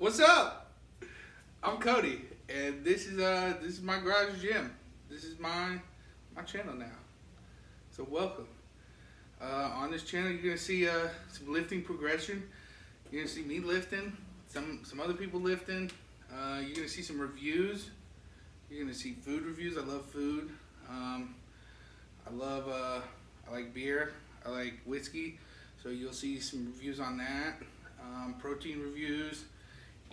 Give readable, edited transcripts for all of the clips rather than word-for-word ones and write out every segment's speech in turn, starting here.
What's up? I'm Cody, and this is my garage gym. This is my channel now. So welcome. On this channel, you're gonna see some lifting progression. You're gonna see me lifting, some other people lifting. You're gonna see some reviews. You're gonna see food reviews. I love food. I like beer. I like whiskey. So you'll see some reviews on that. Protein reviews.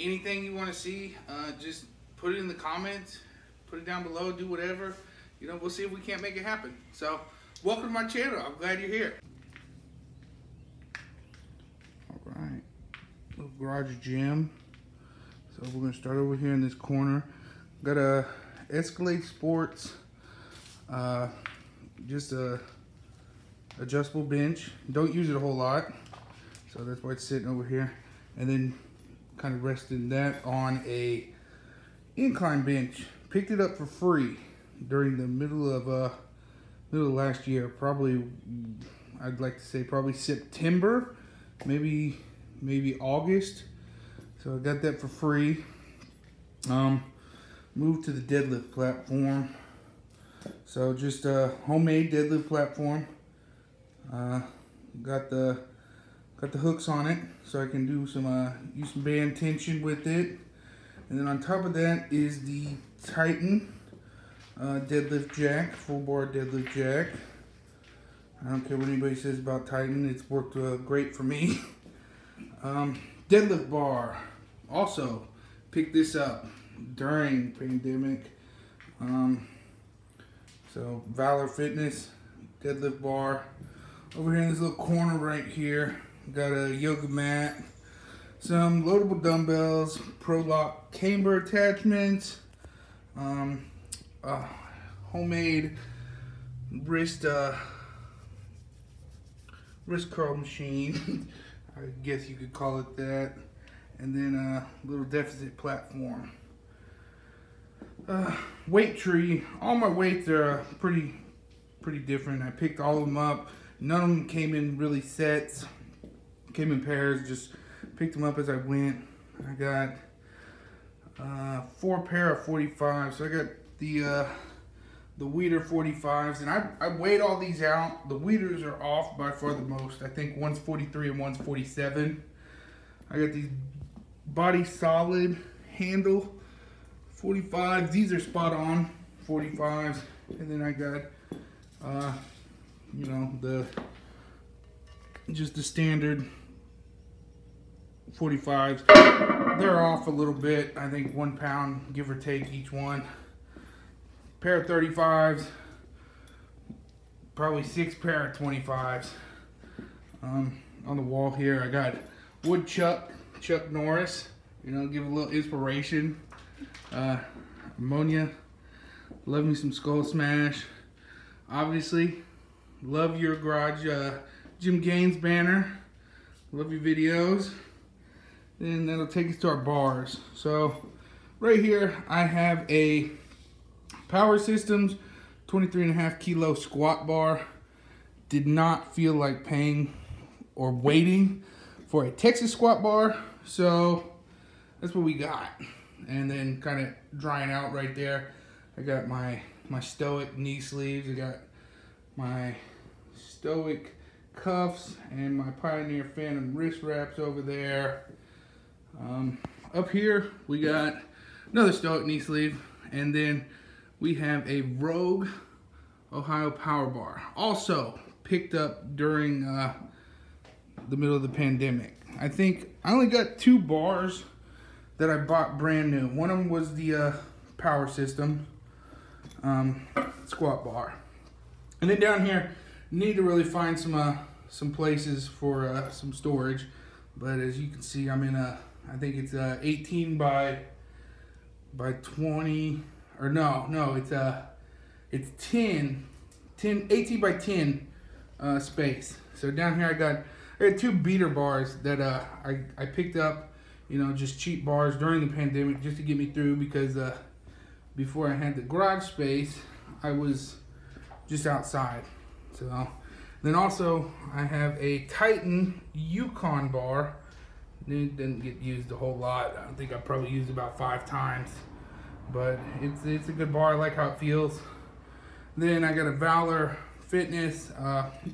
Anything you want to see, just put it in the comments, put it down below, do whatever. You know, we'll see if we can't make it happen. So, welcome to my channel. I'm glad you're here. All right, little garage gym. So we're gonna start over here in this corner. Got a Escalade Sports, just a adjustable bench. Don't use it a whole lot, so that's why it's sitting over here. And then kind of rested that on a incline bench. Picked it up for free during the middle of last year. Probably, I'd like to say probably September, maybe August. So I got that for free. Moved to the Deadlift Platform. So just a homemade deadlift platform. Got the hooks on it, so I can do some use some band tension with it. And then on top of that is the Titan deadlift jack, full bar deadlift jack. I don't care what anybody says about Titan, it's worked great for me. Deadlift Bar, also picked this up during pandemic. So Valor Fitness deadlift bar. Over here in this little corner right here, got a yoga mat, some loadable dumbbells, Pro Lock camber attachments, homemade wrist curl machine, I guess you could call it that, and then a little deficit platform. Weight tree. All my weights are pretty different. I picked all of them up. None of them came in really sets. Came in pairs. Just picked them up as I went. I got 4 pair of 45s. So I got the Weeder 45s, and I weighed all these out. The Weeders are off by far the most. I think one's 43 and one's 47. I got these Body Solid handle 45s. These are spot on 45s. And then I got you know, just the standard 45s. They're off a little bit. I think 1 pound, give or take, each one. Pair of 35s, probably 6 pair of 25s. On the wall here, I got Chuck Norris. You know, give a little inspiration. Ammonia. Love me some Skull Smash. Obviously, love your garage Jim Gaines banner. Love your videos. Then that'll take us to our bars. So right here I have a Power Systems 23.5 kilo squat bar. Did not feel like paying or waiting for a Texas squat bar, so that's what we got. And then kind of drying out right there, I got my Stoic knee sleeves. I got my Stoic cuffs and my Pioneer Phantom wrist wraps over there. Up here we got another Stoic knee sleeve, and then we have a Rogue Ohio Power Bar, also picked up during the middle of the pandemic. I think I only got 2 bars that I bought brand new. One of them was the Power System squat bar. And then down here, need to really find some places for some storage. But as you can see, I'm in I think it's 18 by 20, or no, it's 18 by 10 space. So down here I got 2 beater bars that I picked up, you know, just cheap bars during the pandemic just to get me through, because before I had the garage space, I was just outside. So then also I have a Titan Yukon Bar It didn't get used a whole lot. I think I probably used about 5 times. But it's a good bar. I like how it feels. Then I got a Valor Fitness,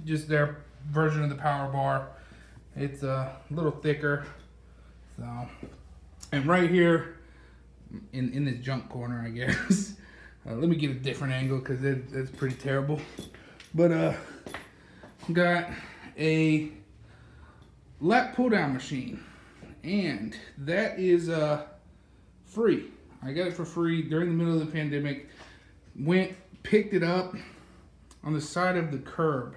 just their version of the power bar. It's a little thicker. So, and right here in this junk corner, I guess. Let me get a different angle because it's pretty terrible. But got a lat pull-down machine, and that is free. I got it for free during the middle of the pandemic. Picked it up on the side of the curb.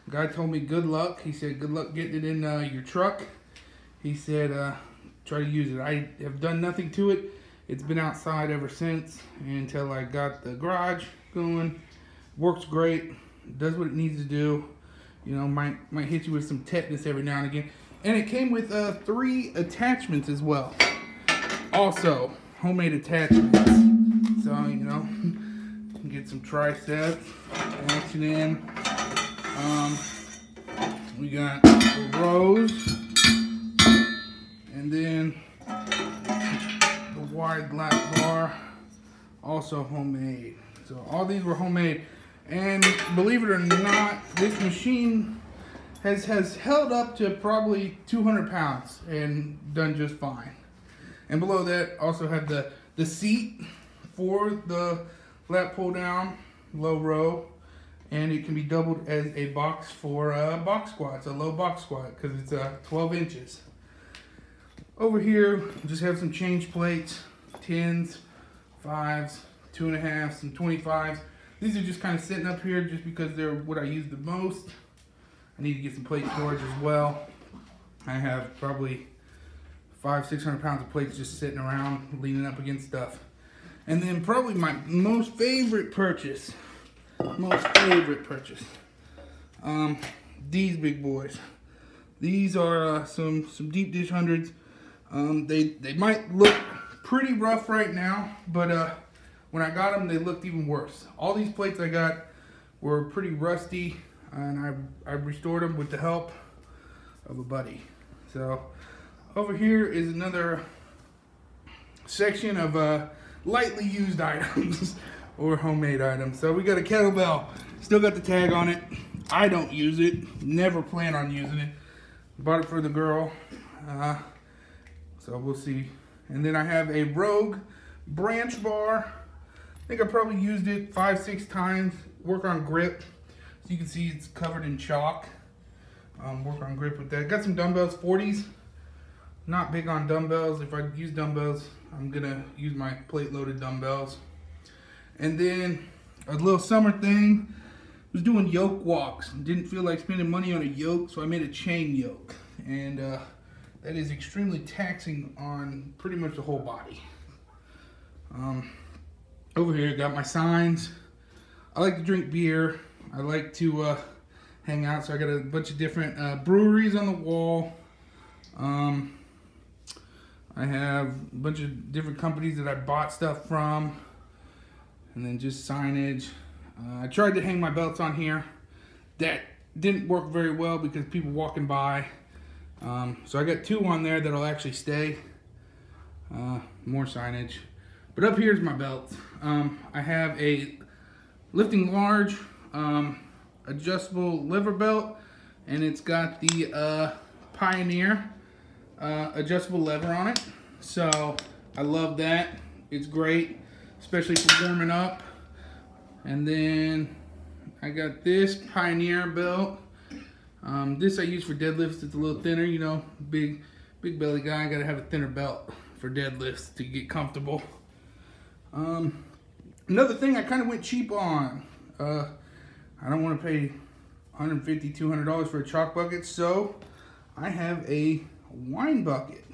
Guy told me good luck. He said good luck getting it in your truck. He said try to use it. I have done nothing to it. It's been outside ever since until I got the garage going. Works great. Does what it needs to do. You know, might hit you with some tetanus every now and again. And it came with 3 attachments as well. Also, homemade attachments. So, you know, get some triceps action in. We got the rows, and then the wide lat bar, also homemade. So all these were homemade, and believe it or not, this machine has held up to probably 200 pounds and done just fine. And below that, also have the seat for the lat pull down, low row, and it can be doubled as a box for box squats, a low box squat, because it's 12 inches. Over here, just have some change plates, 10s, 5s, 2.5s, some 25s. These are just kind of sitting up here just because they're what I use the most. I need to get some plate storage as well. I have probably 500-600 pounds of plates just sitting around, leaning up against stuff. And then probably my most favorite purchase, these big boys. These are some deep dish hundreds. They might look pretty rough right now, but when I got them, they looked even worse. All these plates I got were pretty rusty, and I restored them with the help of a buddy. So over here is another section of lightly used items or homemade items. So we got a kettlebell, still got the tag on it. I don't use it, never plan on using it. Bought it for the girl, so we'll see. And then I have a Rogue branch bar. I think I probably used it 5-6 times. Work on grip, so you can see it's covered in chalk. Work on grip with that. Got some dumbbells, 40s. Not big on dumbbells. If I use dumbbells, I'm gonna use my plate loaded dumbbells. And then a little summer thing, was doing yoke walks. Didn't feel like spending money on a yoke, so I made a chain yoke. And that is extremely taxing on pretty much the whole body. Over here, got my signs. I like to drink beer. I like to hang out, so I got a bunch of different breweries on the wall. I have a bunch of different companies that I bought stuff from, and then just signage. I tried to hang my belts on here. That didn't work very well because people walking by. So I got 2 on there that'll actually stay. More signage. But up here's my belts. I have a lifting large adjustable lever belt, and it's got the Pioneer adjustable lever on it. So I love that. It's great, especially for warming up. And then I got this Pioneer belt. This I use for deadlifts. It's a little thinner, you know, big belly guy. I gotta have a thinner belt for deadlifts to get comfortable. Another thing I kind of went cheap on. I don't want to pay $150, $200 for a chalk bucket, so I have a wine bucket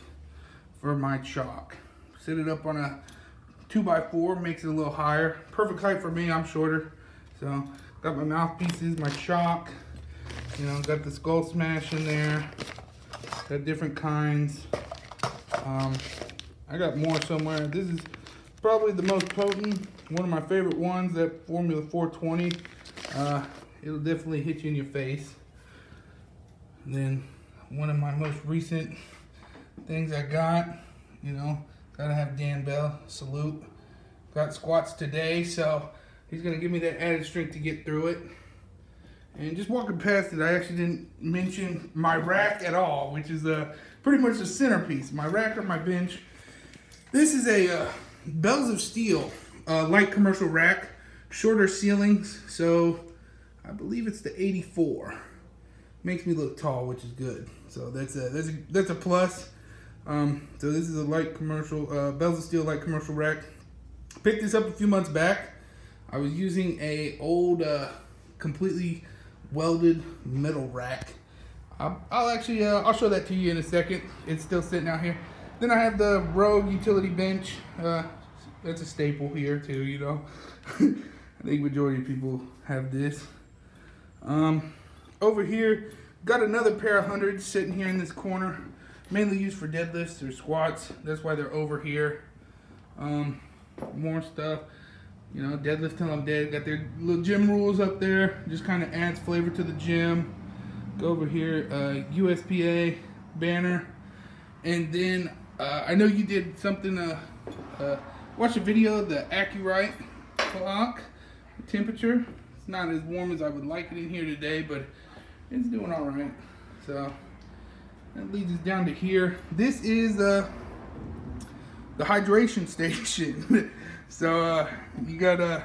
for my chalk. Set it up on a 2x4, makes it a little higher. Perfect height for me, I'm shorter. So got my mouthpieces, my chalk, you know, got the skull smash in there, got different kinds. I got more somewhere. This is probably the most potent, one of my favorite ones, that Formula 420. It'll definitely hit you in your face. And then one of my most recent things I got. You know, gotta have Dan Bell, salute. Got squats today, so he's gonna give me that added strength to get through it. And just walking past it, I actually didn't mention my rack at all, which is pretty much the centerpiece. My rack or my bench. This is a Bells of Steel light commercial rack, shorter ceilings, so I believe it's the 84. Makes me look tall, which is good. So that's a plus. So this is a light commercial, Bells of Steel light commercial rack. Picked this up a few months back. I was using a old, completely welded metal rack. I'll show that to you in a second. It's still sitting out here. Then I have the Rogue utility bench. That's a staple here too, you know. I think majority of people have this. Over here, got another pair of hundreds sitting here in this corner. Mainly used for deadlifts or squats. That's why they're over here. More stuff. You know, deadlift till I'm dead. Got their little gym rules up there. Just kind of adds flavor to the gym. Go over here, USPA banner. And then, I know you did something, watch a video of the Accurite clock temperature. It's not as warm as I would like it in here today, but it's doing all right. So that leads us down to here. This is the hydration station. So you got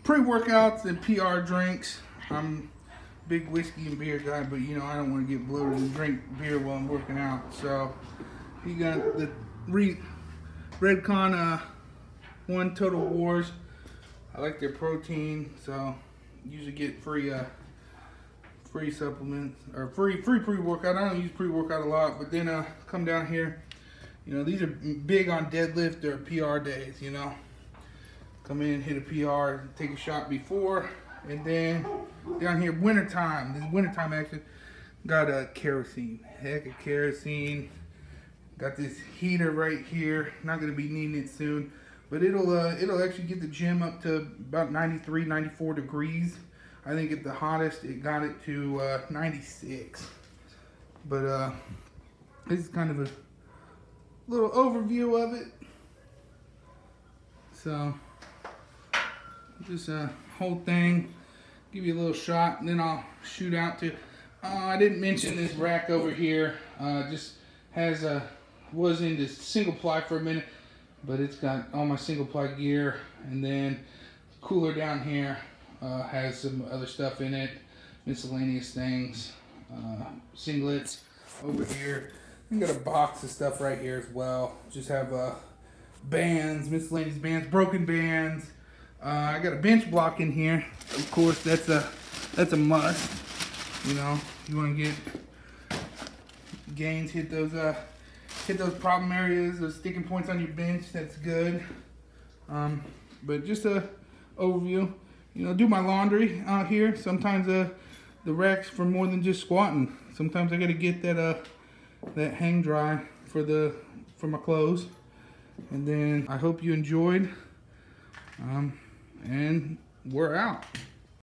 pre-workouts and PR drinks. I'm a big whiskey and beer guy, but you know I don't want to get bloated and drink beer while I'm working out. So you got the Redcon 1 Total Wars. I like their protein, so usually get free supplements or free pre-workout. I don't use pre-workout a lot, but then come down here. You know, these are big on deadlift or PR days, you know. Come in, hit a PR, take a shot before, and then down here, wintertime. This is wintertime action. Got a kerosene, heck of kerosene. Got this heater right here. Not gonna be needing it soon, but it'll actually get the gym up to about 93, 94 degrees. I think at the hottest, it got it to 96. But this is kind of a little overview of it. So this whole thing, give you a little shot, and then I'll shoot out to. I didn't mention this rack over here. Just has was into single ply for a minute, but it's got all my single ply gear, and then cooler down here has some other stuff in it, miscellaneous things, singlets over here. I got a box of stuff right here as well. Just have bands, miscellaneous bands, broken bands. I got a bench block in here. Of course, that's a must. You know, you want to get gains, hit those problem areas, those sticking points on your bench. That's good. But just a overview. You know, do my laundry out here. Sometimes the rack's for more than just squatting. Sometimes I got to get that hang dry for my clothes. And then I hope you enjoyed, and we're out.